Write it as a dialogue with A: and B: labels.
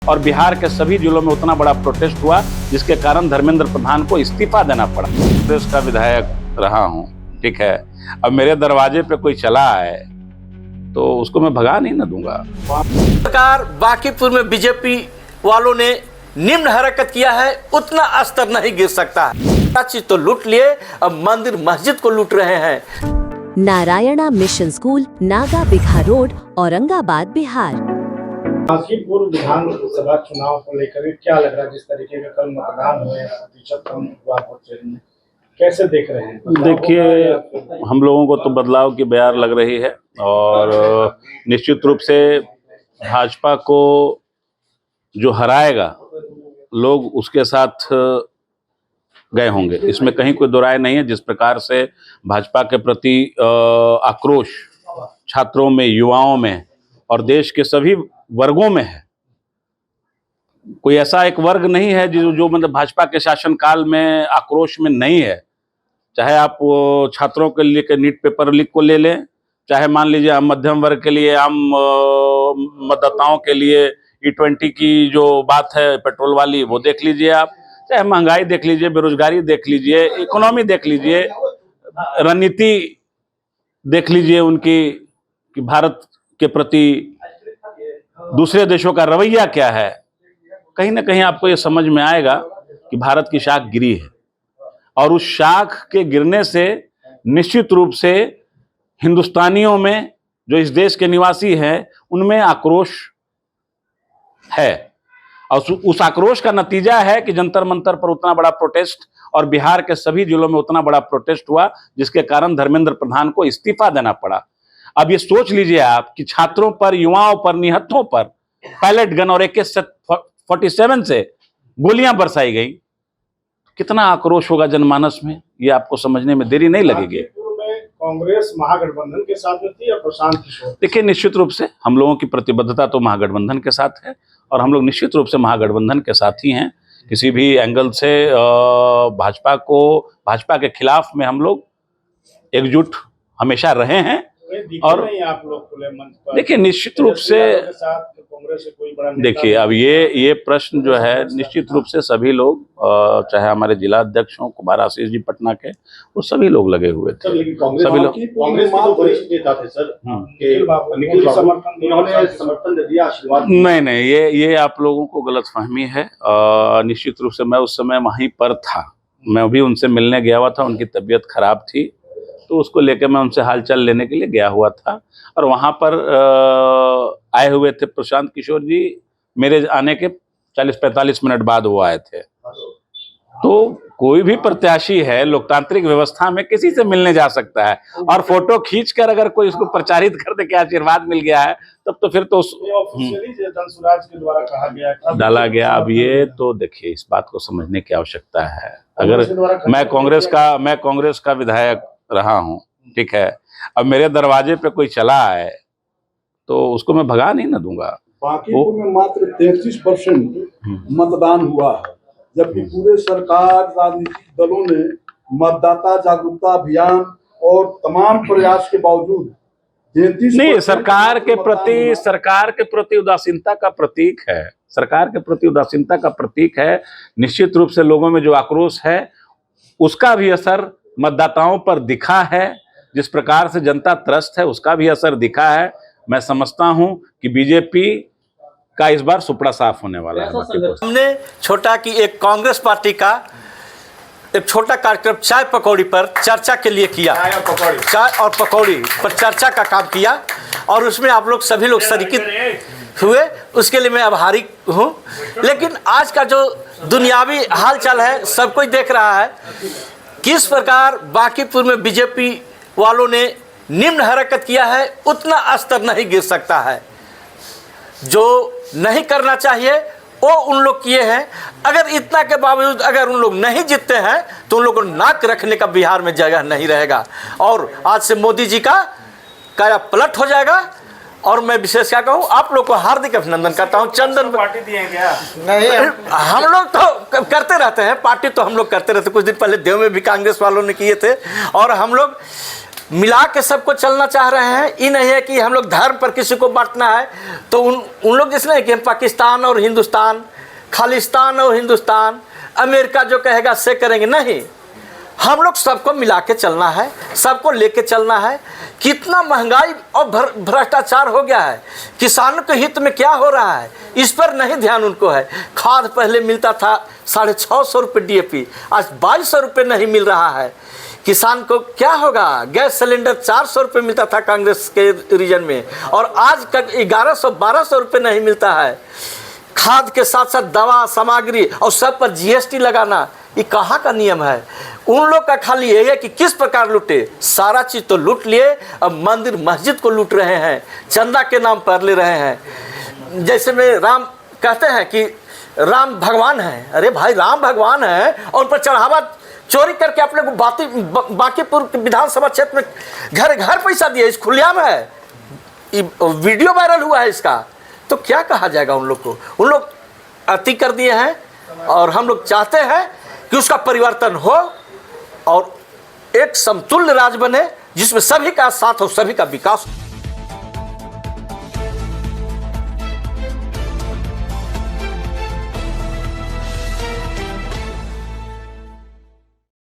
A: और बिहार के सभी जिलों में उतना बड़ा प्रोटेस्ट हुआ जिसके कारण धर्मेंद्र प्रधान को इस्तीफा देना पड़ा। प्रदेश का विधायक रहा हूं, ठीक है। अब मेरे दरवाजे पे कोई चला आए तो उसको मैं भगा नहीं ना दूंगा।
B: सरकार बांकीपुर में बीजेपी वालों ने निम्न हरकत किया है, उतना स्तर नहीं गिर सकता है। चीज तो लूट लिए, अब मंदिर मस्जिद को लूट रहे हैं।
C: Narayana mission school, Naga Bigha road, Aurangabad, Bihar.
D: Bankipur विधानसभा चुनाव को लेकर क्या लग रहा है? जिस तरीके का कल मतदान हुए, प्रतिशत कम हुआ वोट में, कैसे देख रहे हैं?
A: देखिए, हम लोगों को तो बदलाव की बयार लग रही है और निश्चित रूप से भाजपा को जो हराएगा लोग उसके साथ गए होंगे, इसमें कहीं कोई दो राय नहीं है। जिस प्रकार से भाजपा के प्रति आक्रोश छात्रों में, युवाओं में और देश के सभी वर्गों में है, कोई ऐसा एक वर्ग नहीं है जो मतलब भाजपा के शासनकाल में आक्रोश में नहीं है। चाहे आप छात्रों के लिए के नीट पेपर लीक को ले लें, चाहे मान लीजिए आम मध्यम वर्ग के लिए, आम मतदाताओं के लिए E20 की जो बात है पेट्रोल वाली, वो देख लीजिए आप, चाहे महंगाई देख लीजिए, बेरोजगारी देख लीजिए, इकोनॉमी देख लीजिए, रणनीति देख लीजिए उनकी कि भारत के प्रति दूसरे देशों का रवैया क्या है। कहीं ना कहीं आपको ये समझ में आएगा कि भारत की शाख गिरी है और उस शाख के गिरने से निश्चित रूप से हिंदुस्तानियों में, जो इस देश के निवासी हैं, उनमें आक्रोश है। और उस आक्रोश का नतीजा है कि जंतर मंतर पर उतना बड़ा प्रोटेस्ट और बिहार के सभी जिलों में उतना बड़ा प्रोटेस्ट हुआ जिसके कारण धर्मेंद्र प्रधान को इस्तीफा देना पड़ा। अब ये सोच लीजिए आप कि छात्रों पर, युवाओं पर, निहत्थों पर पैलेट गन और AK-47 से गोलियां बरसाई गई। कितना आक्रोश होगा जनमानस में, ये आपको समझने में देरी नहीं लगेगी।
D: कांग्रेस महागठबंधन के साथ में थी या प्रशांत किशोर?
A: देखिए, निश्चित रूप से हम लोगों की प्रतिबद्धता तो महागठबंधन के साथ है और हम लोग निश्चित रूप से महागठबंधन के साथ ही हैं। किसी भी एंगल से भाजपा के खिलाफ में हम लोग एकजुट हमेशा रहे हैं। और
D: आप लोग खुले मंच पर
A: देखिए, निश्चित रूप से
D: कांग्रेस से कोई बड़ा
A: देखिए, अब ये प्रश्न जो है निश्चित रूप से सभी लोग, चाहे हमारे जिला अध्यक्ष हों कुमार आशीष जी पटना के, वो सभी लोग लगे हुए थे। सभी लोग
D: कांग्रेस के तो वरिष्ठ नेता थे सर, निखिल उन्होंने समर्थन दे दिया, आशीर्वाद।
A: नहीं, ये आप लोगों को गलतफहमी है। निश्चित रूप से मैं उस समय वहीं पर था, मैं भी उनसे मिलने गया हुआ था। उनकी तबीयत खराब थी तो उसको लेकर मैं उनसे हालचाल लेने के लिए गया हुआ था और वहाँ पर आए हुए थे प्रशांत किशोर जी। मेरे आने के 40-45 मिनट बाद वो आए थे। तो कोई भी प्रत्याशी है लोकतांत्रिक व्यवस्था में किसी से मिलने जा सकता है और फोटो खींचकर अगर कोई उसको प्रचारित कर दे कि आशीर्वाद मिल गया है, तब तो फिर तो
D: धनसुराज के द्वारा कहा गया,
A: डाला गया। अब ये तो देखिए, इस बात को समझने की आवश्यकता है। अगर मैं कांग्रेस का विधायक रहा हूं, ठीक है। अब मेरे दरवाजे पे कोई चला आए तो उसको मैं भगा नहीं ना दूंगा।
E: बांकीपुर में मात्र 33% मतदान हुआ है, जबकि पूरे सरकार, राजनीतिक दलों ने मतदाता जागरूकता अभियान और तमाम प्रयास के बावजूद 33%
A: नहीं, सरकार के प्रति उदासीनता का प्रतीक है। सरकार के प्रति उदासीनता का प्रतीक है। निश्चित रूप से लोगों में जो आक्रोश है उसका भी असर मतदाताओं पर दिखा है। जिस प्रकार से जनता त्रस्त है उसका भी असर दिखा है। मैं समझता हूं कि बीजेपी का इस बार सुपड़ा साफ होने वाला है।
B: हमने छोटा कि एक कांग्रेस पार्टी का एक छोटा कार्यक्रम चाय पकौड़ी पर चर्चा के लिए किया, चाय और पकौड़ी पर चर्चा का काम किया और उसमें आप लोग सभी लोग शरीकित हुए, उसके लिए मैं आभारी हूँ। लेकिन आज का जो दुनियावी हालचाल है सब कोई देख रहा है किस प्रकार बांकीपुर में बीजेपी वालों ने निम्न हरकत किया है, उतना स्तर नहीं गिर सकता है। जो नहीं करना चाहिए वो उन लोग किए हैं। अगर इतना के बावजूद अगर उन लोग नहीं जीतते हैं तो उन लोगों को नाक रखने का बिहार में जगह नहीं रहेगा और आज से मोदी जी का काया पलट हो जाएगा। और मैं विशेष क्या कहूँ, आप लोग को हार्दिक अभिनंदन करता हूँ। चंदन
D: पार्टी दिए क्या?
B: नहीं, हम लोग तो करते रहते हैं, पार्टी तो हम लोग करते रहते। कुछ दिन पहले देव में भी कांग्रेस वालों ने किए थे और हम लोग मिला के सबको चलना चाह रहे हैं। ये नहीं है कि हम लोग धर्म पर किसी को बांटना है, तो उन लोग जैसे नहीं कि हम पाकिस्तान और हिंदुस्तान, खालिस्तान और हिंदुस्तान, अमेरिका जो कहेगा से करेंगे, नहीं। हम लोग सबको मिला के चलना है, सबको लेके चलना है। कितना महंगाई और भ्रष्टाचार हो गया है, किसानों के हित में क्या हो रहा है इस पर नहीं ध्यान उनको है। खाद पहले मिलता था 650 रुपये DAP, आज 2200 रुपये नहीं मिल रहा है। किसान को क्या होगा? गैस सिलेंडर 400 रुपये मिलता था कांग्रेस के रीजन में, और आज तक 1100-1200 रुपये नहीं मिलता है। खाद के साथ साथ दवा सामग्री और सब पर GST लगाना, ये कहाँ का नियम है? उन लोग का खाली यही है कि किस प्रकार लूटे। सारा चीज़ तो लूट लिए, अब मंदिर मस्जिद को लूट रहे हैं, चंदा के नाम पर ले रहे हैं। जैसे में राम कहते हैं कि राम भगवान है, अरे भाई राम भगवान है और उन पर चढ़ावा चोरी करके अपने को बांकीपुर विधानसभा क्षेत्र में घर घर पैसा दिया, इस खुलेआम है, वीडियो वायरल हुआ है इसका। तो क्या कहा जाएगा उन लोग को? उन लोग अति कर दिए हैं, और हम लोग चाहते हैं कि उसका परिवर्तन हो और एक समतुल्य राज्य बने जिसमें सभी का साथ हो, सभी का विकास हो।